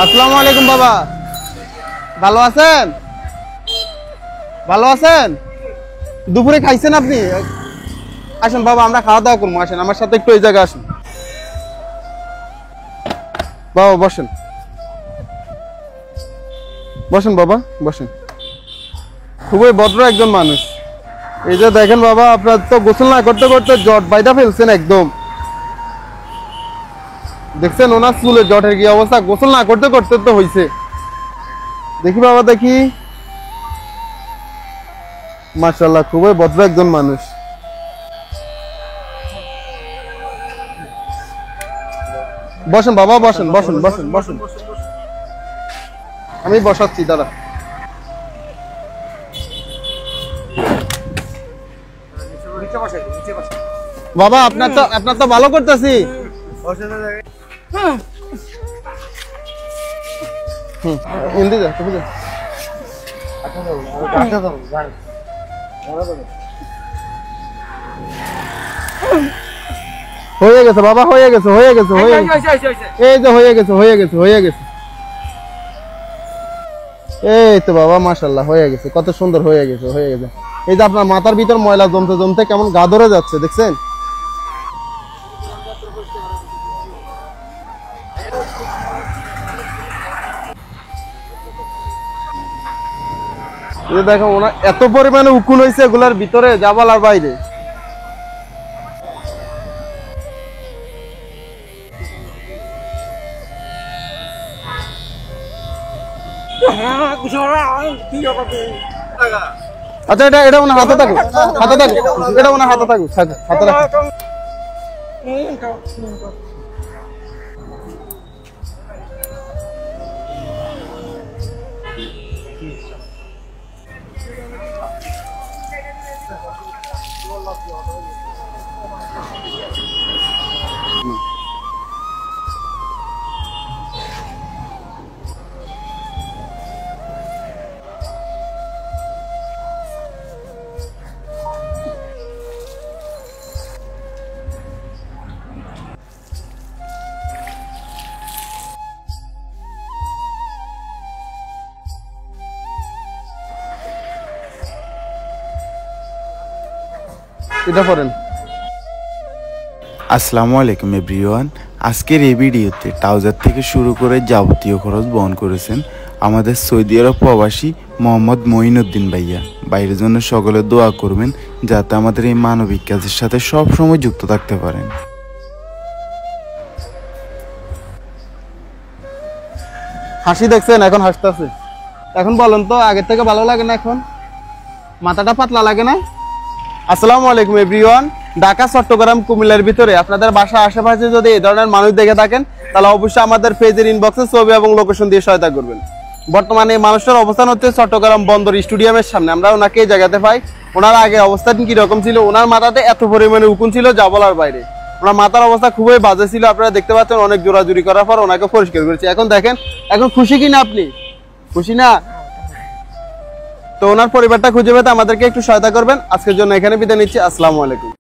আসসালামু আলাইকুম বাবা, ভালো আছেন? ভালো আছেন? দুপুরে খাইছেন আপনি? আসেন বাবা, আমরা খাওয়া দাওয়া করবো, আসেন আমার সাথে একটু এই জায়গায় আসেন। বাবা বসেন, বসেন বাবা বসেন। খুবই ভদ্র একজন মানুষ। এই যে দেখেন বাবা, আপনার তো গোসল না করতে করতে জট বাইদা ফেলছেন একদম। দেখছেন ওনার চুলে জটের কি অবস্থা, গোসল না করতে করতে তো হয়েছে। দেখি বাবা দেখি, মাশাআল্লাহ খুবই ভদ্র একজন মানুষ। বসেন বাবা, বসেন বসেন বসেন বসেন, আমি বসাচ্ছি দাদা। বাবা আপনার তো ভালো করতেছি। হিন্দি যা তুমি যা। হয়ে গেছে বাবা, হয়ে গেছে হয়ে গেছে হয়ে গেছে, এই যে হয়ে গেছে হয়ে গেছে হয়ে গেছে। এই তো বাবা মাশাআল্লাহ হয়ে গেছে, কত সুন্দর হয়ে গেছে হয়ে গেছে। এই যে আপনার মাথার ভিতর ময়লা জমতে জমতে কেমন গা ধরে যাচ্ছে দেখছেন। দেখো ওনার এত পরিমাণে উকুন হয়েছে এগুলার ভিতরে, যা বলার বাইরে। আচ্ছা এটা ওনার হাতে থাকুক, হাতে থাকুক, এটা ওনার হাতে থাকুক, হাতে রাখুন। এটা করেন। আসসালামু আলাইকুম এভরিওয়ান। আজকের এই ভিডিওতে ট্রাউজার থেকে শুরু করে যাবতীয় খরচ বহন করেছেন আমাদের সৌদি আরব প্রবাসী মোহাম্মদ মঈনুদ্দিন ভাইয়া। বাইরের জন্য সকলে দোয়া করবেন যাতে আমাদের এই মানবিক কাজের সাথে সব সময় যুক্ত থাকতে পারেন। হাসি দেখছেন, এখন হাসতেছে। এখন বলেন তো আগের থেকে ভালো লাগে না? এখন মাথাটা পাতলা লাগে না? আসসালামু আলাইকুম এভরিওয়ান। ঢাকা, চট্টগ্রাম, কুমিল্লার ভিতরে আপনাদের বাসা আশেপাশে যদি এই ধরনের মানুষ দেখে থাকেন তাহলে অবশ্যই আমাদের পেজের ইনবক্সে ছবি এবং লোকেশন দিয়ে সহায়তা করবেন। বর্তমানে এই মানুষটার অবস্থান হচ্ছে চট্টগ্রাম বন্দর স্টেডিয়ামের সামনে। আমরা ওনাকে এই জায়গাতে পাই। ওনার আগে অবস্থান কিরকম ছিল, ওনার মাথাতে এত পরিমাণে উকুন ছিল যা বলার বাইরে। ওনার মাথার অবস্থা খুবই বাজে ছিল। আপনারা দেখতে পাচ্ছেন অনেক জোরাজুরি করার পর ওনাকে পরিষ্কার করেছি। এখন দেখেন, এখন খুশি কিনা আপনি? খুশি না? তো ওনার পরিবারটা খুঁজে পেতে আমাদেরকে একটু সহায়তা করবেন। আজকের জন্য এখানে বিদায় নিচ্ছি। আসসালামু আলাইকুম।